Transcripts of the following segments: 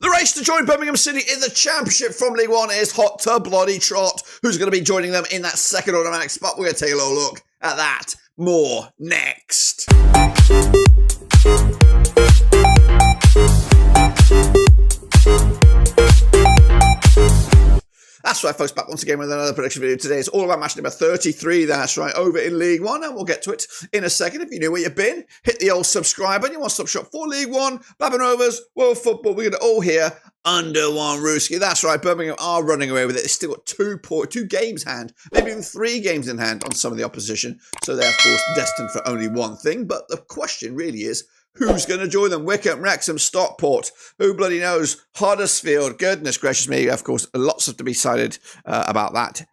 The race to join Birmingham City in the Championship from League One is hot to bloody trot. Who's going to be joining them in that second automatic spot? We're going to take a little look at that. More next. That's right, folks, back once again with another prediction video. Today it's all about match number 33, that's right, over in League One, and we'll get to it in a second. If you know where you've been, hit the old subscribe button. You want to stop shop for League One, Blackpool Rovers, World Football. We're going to all here under one rooski. That's right, Birmingham are running away with it. They've still got two games in hand, maybe even 3 games in hand on some of the opposition. So they're, of course, destined for only one thing. But the question really is, who's going to join them? Wycombe, Wrexham, Stockport. Who bloody knows? Huddersfield. Goodness gracious me. Of course, lots to be decided about that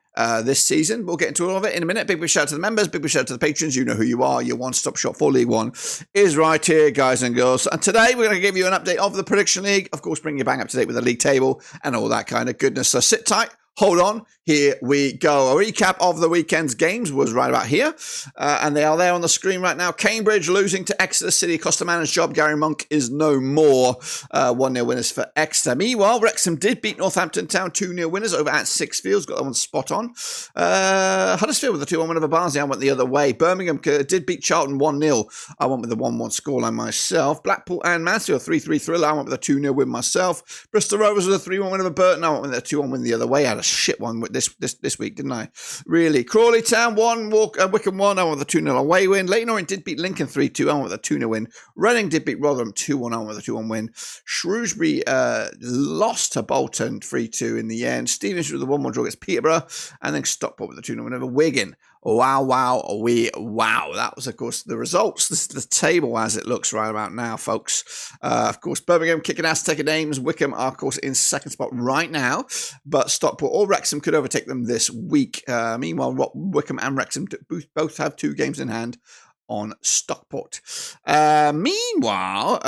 this season. We'll get into all of it in a minute. Big shout out to the members. Big shout out to the patrons. You know who you are. Your one-stop shop for League One is right here, guys and girls. And today we're going to give you an update of the Prediction League. Of course, bring you bang up to date with the league table and all that kind of goodness. So sit tight. Hold on, here we go. A recap of the weekend's games was right about here, and they are there on the screen right now. Cambridge losing to Exeter City, cost a man his job. Gary Monk is no more. 1-0 winners for Exeter. Meanwhile, Wrexham did beat Northampton Town, 2-0 winners over at Sixfields. Got that one spot on. Huddersfield with a 2-1 win over Barnsley. I went the other way. Birmingham did beat Charlton 1-0. I went with the 1-1 scoreline myself. Blackpool and Mansfield 3-3 thriller. I went with a 2-0 win myself. Bristol Rovers with a 3-1 win over Burton. I went with a 2-1 win the other way. I had a shit one with this week, didn't I? Really. Crawley Town 1, Wycombe 1. I won the 2-0 away win. Leyton Orient did beat Lincoln 3-2. I won with a 2-0 win. Reading did beat Rotherham 2-1. I won with a 2-1 win. Shrewsbury lost to Bolton 3-2 in the end. Stevenage with a 1-1 draw against Peterborough. And then Stockport with a 2-0 win over Wigan. Wow. That was, of course, the results. This is the table as it looks right about now, folks. Of course, Birmingham kicking ass, taking names. Wycombe are, of course, in second spot right now. But Stockport or Wrexham could overtake them this week. Meanwhile, Wycombe and Wrexham both have 2 games in hand on Stockport. Meanwhile,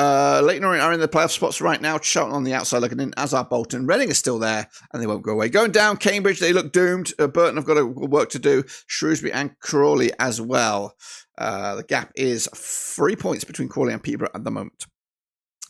Leyton Orient are in the playoff spots right now. Charlton on the outside looking in, as are Bolton. Reading is still there, and they won't go away. Going down, Cambridge, they look doomed. Burton have got work to do. Shrewsbury and Crawley as well. The gap is 3 points between Crawley and Peterborough at the moment.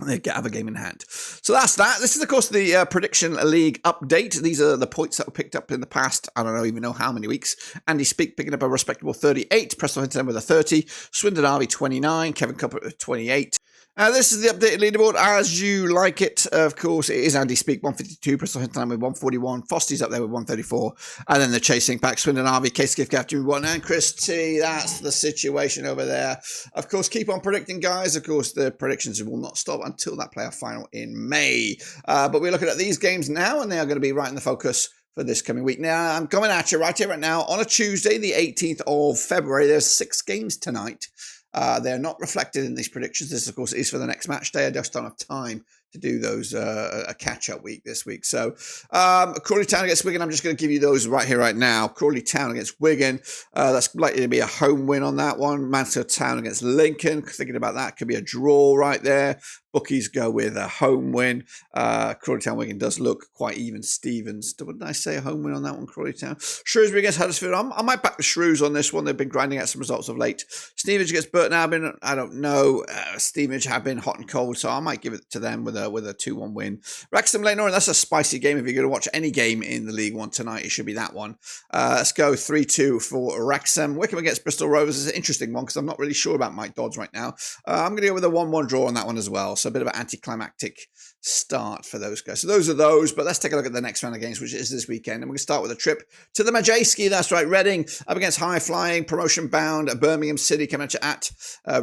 They have a game in hand. So that's that. This is, of course, the Prediction League update. These are the points that were picked up in the past. I don't even know how many weeks. Andy Speak picking up a respectable 38. Preston Hinton with a 30. Swindon Harvey 29. Kevin Cup 28. This is the updated leaderboard as you like it. Of course, it is Andy Speak, 152, Bristol Hinton with 141, Fosty's up there with 134, and then the chasing pack, Swindon Harvey, Case Gift Captain 1, and Chris T. That's the situation over there. Of course, keep on predicting, guys. Of course, the predictions will not stop until that playoff final in May. But we're looking at these games now, and they are going to be right in the focus for this coming week. Now, I'm coming at you right here, right now, on a Tuesday, the 18th of February. There's 6 games tonight. They're not reflected in these predictions. This, of course, is for the next match day. I just don't have time to do those a catch-up week this week. So, Crawley Town against Wigan, I'm just going to give you those right here, right now. Crawley Town against Wigan. That's likely to be a home win on that one. Mansfield Town against Lincoln. Thinking about that, could be a draw right there. Bookies go with a home win. Crawley Town Wigan does look quite even. Stevens, wouldn't I say a home win on that one? Crawley Town. Shrewsbury against Huddersfield. I might back the Shrews on this one. They've been grinding out some results of late. Stevenage against Burton Albion. I don't know. Stevenage have been hot and cold, so I might give it to them with a 2-1 win. Wrexham Leyton Orient. That's a spicy game. If you're going to watch any game in the League One tonight, it should be that one. Let's go 3-2 for Wrexham. Wycombe against Bristol Rovers is an interesting one because I'm not really sure about Mike Dodds right now. I'm going to go with a 1-1 draw on that one as well. So a bit of an anticlimactic start for those guys. So those are those, but let's take a look at the next round of games, which is this weekend. And we're going to start with a trip to the Matchday. That's right, Reading up against High Flying, promotion bound Birmingham City coming at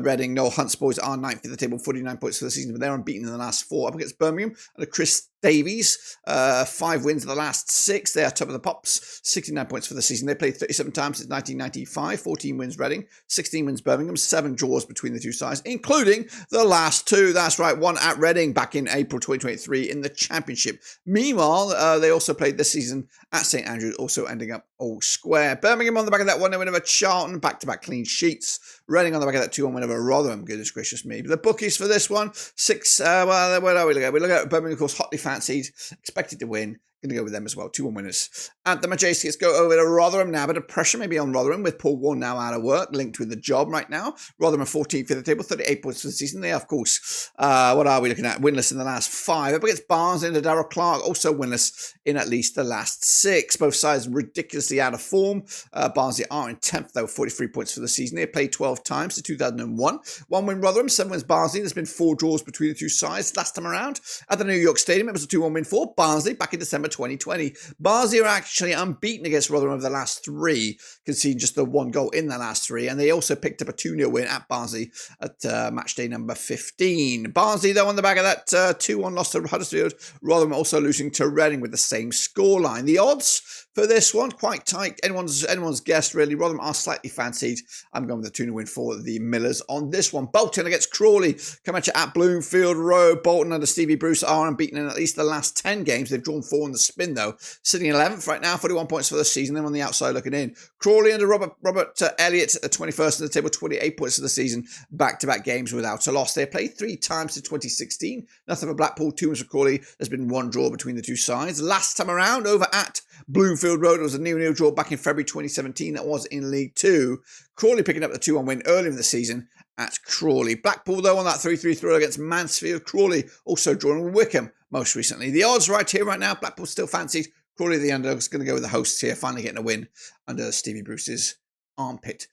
Reading. Noel Hunt's boys are 9th in the table, 49 points for the season, but they're unbeaten in the last 4 up against Birmingham and Chris Davies, 5 wins in the last 6. They are top of the pops, 69 points for the season. They played 37 times since 1995, 14 wins Reading, 16 wins Birmingham, 7 draws between the two sides, including the last 2. That's right, 1 at Reading back in April 2023 in the Championship. Meanwhile, they also played this season at St Andrews, also ending up all square. Birmingham on the back of that 1-0 win over Charlton, back-to-back clean sheets. Reading on the back of that 2-1 win over Rotherham, goodness gracious me. But the bookies for this one, 6, where are we looking at? We look at Birmingham, of course, hotly fancied, expected to win. Going to go with them as well. 2-1 winners. And the Majestic's go over to Rotherham now. A bit of pressure maybe on Rotherham with Paul Warne now out of work, linked with the job right now. Rotherham are 14th for the table, 38 points for the season. They are, of course, what are we looking at? Winless in the last 5. Up against Barnsley and Darrell Clark, also winless in at least the last 6. Both sides ridiculously out of form. Barnsley are in 10th, though, 43 points for the season. They played 12 times to 2001. 1 win Rotherham, 7 wins Barnsley. There's been 4 draws between the two sides. Last time around at the New York Stadium, it was a 2-1 win for Barnsley back in December 2020. Barnsley are actually unbeaten against Rotherham over the last 3, conceding just the 1 goal in the last 3, and they also picked up a 2-0 win at Barnsley at matchday number 15. Barnsley, though, on the back of that 2-1 loss to Huddersfield, Rotherham also losing to Reading with the same scoreline. The odds for this one, quite tight. Anyone's guess, really. Rotherham are slightly fancied. I'm going with a 2-0 win for the Millers on this one. Bolton against Crawley. Come at you at Bloomfield Road. Bolton under Stevie Bruce are unbeaten in at least the last 10 games. They've drawn 4 in the spin, though. Sitting 11th right now, 41 points for the season. They're on the outside looking in. Crawley under Robert Elliott at 21st in the table, 28 points for the season. Back-to-back games without a loss. They played 3 times in 2016. Nothing for Blackpool, 2 wins for Crawley. There's been 1 draw between the two sides. Last time around, over at Bloomfield Road, it was a 0-0 draw back in February 2017. That was in League 2. Crawley picking up the 2-1 win earlier in the season at Crawley. Blackpool, though, on that 3-3 throw against Mansfield. Crawley also drawing with Wycombe most recently. The odds right here, right now, Blackpool still fancied. Crawley, the underdog's going to go with the hosts here, finally getting a win under Stevie Bruce's armpit.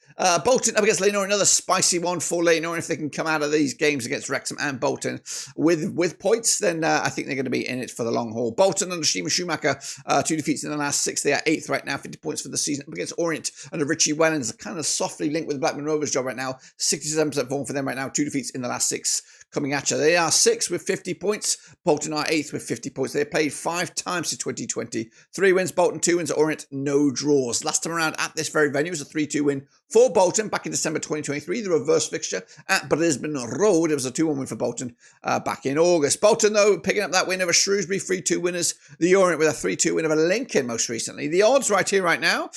Bolton up against Leyton, another spicy one for Leyton. If they can come out of these games against Wrexham and Bolton with points, then I think they're going to be in it for the long haul. Bolton under Stephen Schumacher, 2 defeats in the last 6. They are 8th right now, 50 points for the season. Up against Orient under Richie Wellens, kind of softly linked with the Blackburn Rovers job right now. 67% form for them right now, 2 defeats in the last 6. Coming at you. They are 6th with 50 points. Bolton are 8th with 50 points. They played 5 times to 2020. 3 wins Bolton, 2 wins Orient, no draws. Last time around at this very venue was a 3-2 win for Bolton back in December 2023. The reverse fixture at Brisbane Road. It was a 2-1 win for Bolton back in August. Bolton, though, picking up that win over Shrewsbury, 3-2 winners. The Orient with a 3-2 win over Lincoln most recently. The odds right here, right now.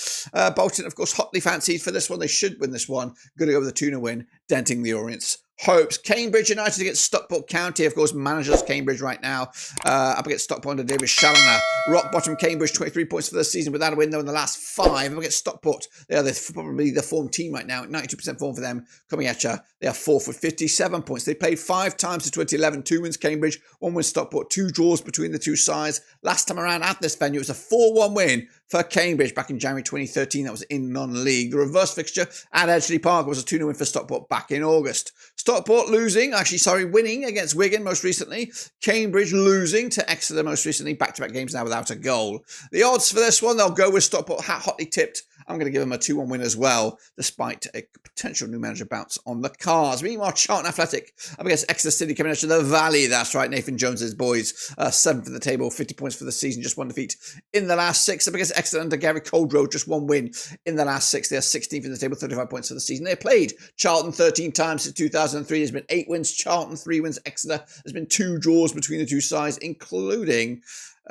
Bolton, of course, hotly fancied for this one. They should win this one. Going to go with a 2-0 win, denting the Orient's hopes. Cambridge United against Stockport County, of course, managers Cambridge right now. Up against Stockport under David Challoner. Rock bottom Cambridge, 23 points for the season without a win, though, in the last 5. Up against Stockport, they are probably the form team right now. 92% form for them. Coming at you, they are 4th with 57 points. They played 5 times to 2011. 2 wins Cambridge, 1 win Stockport, 2 draws between the two sides. Last time around at this venue, it was a 4-1 win for Cambridge back in January 2013. That was in non-league. The reverse fixture at Edgeley Park was a 2-0 win for Stockport back in August. Stockport winning against Wigan most recently. Cambridge losing to Exeter most recently. Back-to-back games now without a goal. The odds for this one, they'll go with Stockport hotly tipped. I'm going to give them a 2-1 win as well, despite a potential new manager bounce on the cards. Meanwhile, Charlton Athletic up against Exeter City coming out to the Valley. That's right, Nathan Jones's boys. 7th in the table, 50 points for the season, just 1 defeat in the last 6. Up against Exeter under Gary Coldrow, just 1 win in the last 6. They are 16th in the table, 35 points for the season. They played Charlton 13 times since 2003. There's been 8 wins Charlton, 3 wins Exeter. There's been 2 draws between the two sides, including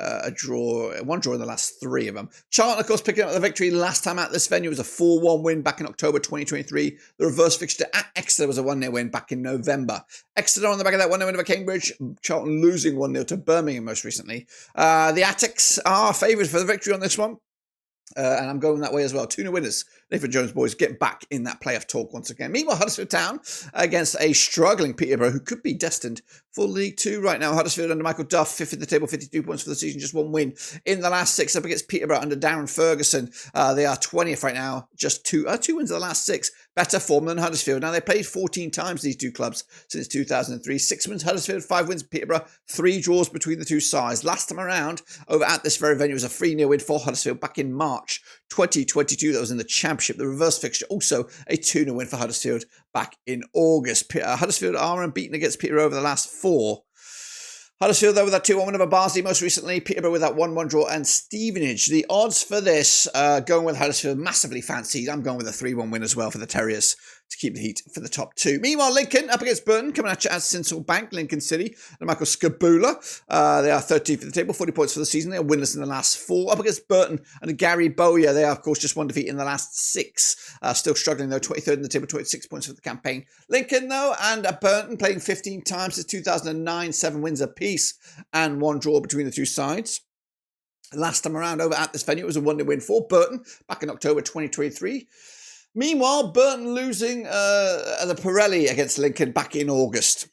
one draw in the last 3 of them. Charlton, of course, picking up the victory last time at this venue. It was a 4-1 win back in October 2023. The reverse fixture at Exeter was a 1-0 win back in November. Exeter on the back of that 1-0 win over Cambridge. Charlton losing 1-0 to Birmingham most recently. The Attics are favoured for the victory on this one. And I'm going that way as well. 2-0 winners. Nathan Jones boys get back in that playoff talk once again. Meanwhile, Huddersfield Town against a struggling Peterborough who could be destined for League 2 right now. Huddersfield under Michael Duff, 5th in the table, 52 points for the season, just 1 win in the last 6. Up against Peterborough under Darren Ferguson. They are 20th right now, just 2 wins in the last 6. Better form than Huddersfield. Now, they played 14 times, these two clubs, since 2003. 6 wins Huddersfield, 5 wins Peterborough, 3 draws between the two sides. Last time around, over at this very venue, was a 3-0 win for Huddersfield back in March 2022. That was in the Championship. The reverse fixture, also a 2-0 win for Huddersfield back in August. Huddersfield are unbeaten against Peterborough over the last 4. Huddersfield, though, with that 2-1 win over Barnsley most recently. Peterborough with that 1-1 draw. And Stevenage, the odds for this, going with Huddersfield, massively fancied. I'm going with a 3-1 win as well for the Terriers to keep the heat for the top 2. Meanwhile, Lincoln up against Burton, coming at you at Sinsel Bank, Lincoln City. And Michael Skabula, they are 13th for the table, 40 points for the season. They are winless in the last 4. Up against Burton and Gary Bowyer, they are, of course, just 1 defeat in the last 6. Still struggling, though, 23rd in the table, 26 points for the campaign. Lincoln, though, and Burton playing 15 times since 2009, 7 wins apiece and 1 draw between the two sides. Last time around over at this venue, it was a 1-0 win for Burton back in October 2023. Meanwhile, Burton losing the Pirelli against Lincoln back in August.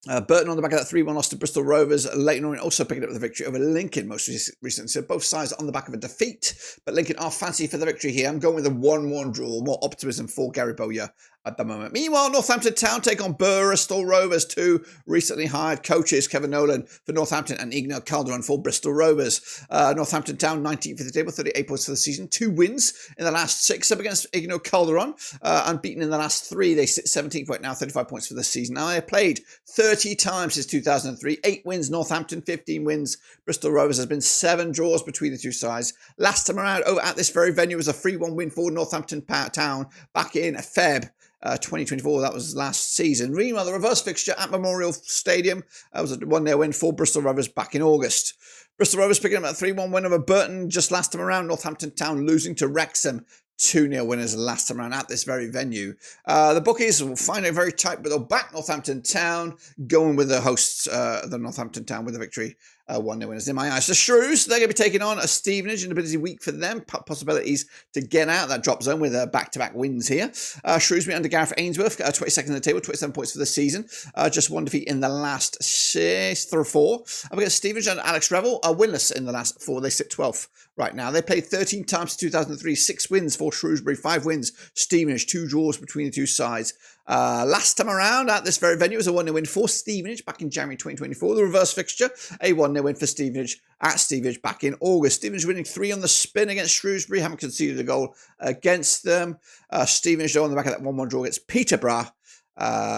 Burton on the back of that 3-1 loss to Bristol Rovers. Leyton Orient also picking up the victory over Lincoln most recently. So both sides on the back of a defeat. But Lincoln are fancy for the victory here. I'm going with a 1-1 draw. More optimism for Gary Bowyer at the moment. Meanwhile, Northampton Town take on Bristol Rovers. Two recently hired coaches, Kevin Nolan for Northampton and Igno Calderon for Bristol Rovers. Northampton Town 19th for the table, 38 points for the season. 2 wins in the last 6 up against Igno Calderon. Unbeaten in the last 3. They sit 17th right now, 35 points for the season. Now they played 30 times since 2003. 8 wins Northampton, 15 wins Bristol Rovers. There's been 7 draws between the two sides. Last time around over at this very venue was a 3-1 win for Northampton Town back in Feb 2024. That was last season. Meanwhile, the reverse fixture at Memorial Stadium was a 1-0 win for Bristol Rovers back in August. Bristol Rovers picking up a 3-1 win over Burton just last time around. Northampton Town losing to Wrexham. 2-0 winners last time around at this very venue. The bookies will find it very tight, but they'll back Northampton Town, going with the hosts, the Northampton Town, with a victory. 1-0 winners in my eyes. The Shrews, they're going to be taking on a Stevenage in a busy week for them. Possibilities to get out that drop zone with back-to-back wins here. Shrewsbury under Gareth Ainsworth, 22nd in the table, 27 points for the season. Just 1 defeat in the last 4. Up against Stevenage and Alex Revel are winless in the last 4. They sit 12th right now. They played 13 times in 2003, 6 wins for Shrewsbury, 5 wins Stevenage, 2 draws between the two sides. Last time around at this very venue was a 1-0 win for Stevenage back in January 2024. The reverse fixture, a 1-0 win for Stevenage at Stevenage back in August. Stevenage winning 3 on the spin against Shrewsbury, haven't conceded a goal against them. Stevenage though on the back of that 1-1 draw against Peterborough.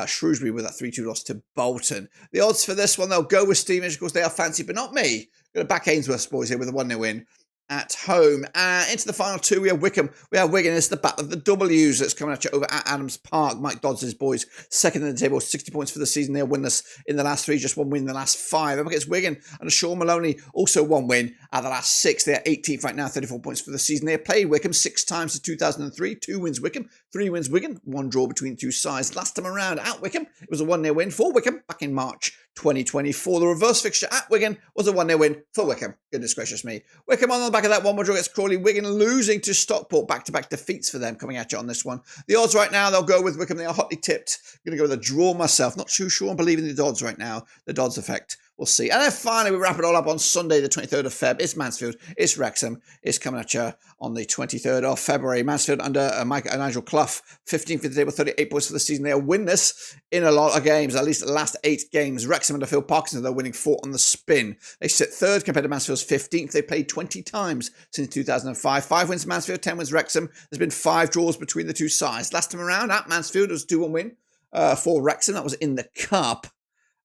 Shrewsbury with that 3-2 loss to Bolton. The odds for this one, they'll go with Stevenage. Of course, they are fancy, but not me. Going to back Ainsworth's boys here with a 1-0 win at home. Into the final 2, we have Wycombe. We have Wigan. It's the battle of the W's that's coming at you over at Adams Park. Mike Dodds' boys, second in the table, 60 points for the season. They're winless in the last 3, just 1 win in the last 5. Up against Wigan and Sean Maloney, also 1 win at the last 6. They're 18th right now, 34 points for the season. They have played Wycombe 6 times since 2003. 2 wins Wycombe, 3 wins Wigan, 1 draw between the two sides. Last time around at Wycombe, it was a 1-0 win for Wycombe back in March 2024. The reverse fixture at Wigan was a 1-0 win for Wycombe. Goodness gracious me. Wycombe on the back of that 1-1 draw against Crawley. Wigan losing to Stockport. Back-to-back defeats for them coming at you on this one. The odds right now, they'll go with Wycombe. They are hotly tipped. I'm going to go with a draw myself. Not too sure I'm believing the odds right now. The Dodds effect. We'll see. And then finally, we wrap it all up on Sunday, the 23rd of Feb. It's Mansfield. It's Wrexham. It's coming at you on the 23rd of February. Mansfield under Nigel Clough, 15th for the table, 38 points for the season. They are winless in a lot of games, at least the last 8 games. Wrexham under Phil Parkinson, they're winning 4 on the spin. They sit 3rd compared to Mansfield's 15th. They played 20 times since 2005. 5 wins Mansfield, 10 wins Wrexham. There's been 5 draws between the two sides. Last time around at Mansfield, it was 2-1 win for Wrexham. That was in the Cup.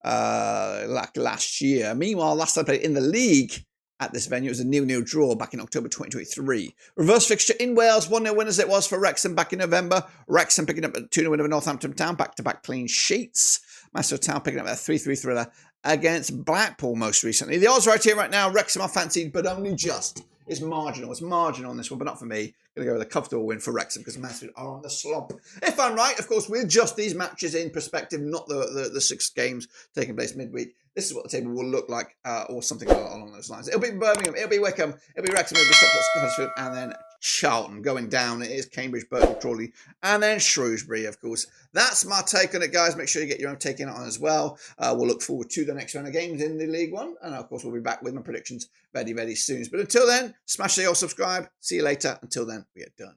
Like last year. Meanwhile, last time I played in the league at this venue, it was a 0-0 draw back in October 2023. Reverse fixture in Wales, 1-0 win as it was for Wrexham back in November. Wrexham picking up a 2-0 win over Northampton Town, back-to-back clean sheets. Mansfield Town picking up a 3-3 thriller against Blackpool most recently. The odds right here right now, Wrexham are fancied, but only just. It's marginal. It's marginal on this one, but not for me. Going to go with a comfortable win for Wrexham because Mansfield are on the slump. If I'm right, of course, with just these matches in perspective, not the 6 games taking place midweek, this is what the table will look like, or something along those lines. It'll be Birmingham, it'll be Wycombe, it'll be Wrexham, it'll be Stockport, Huddersfield, and then Charlton. Going down, it is Cambridge, Burton, Crawley, and then Shrewsbury, of course. That's my take on it, guys. Make sure you get your own take on it on as well. We'll look forward to the next round of games in the League One, and of course, we'll be back with my predictions very, very soon. But until then, smash the old subscribe. See you later. Until then, we are done.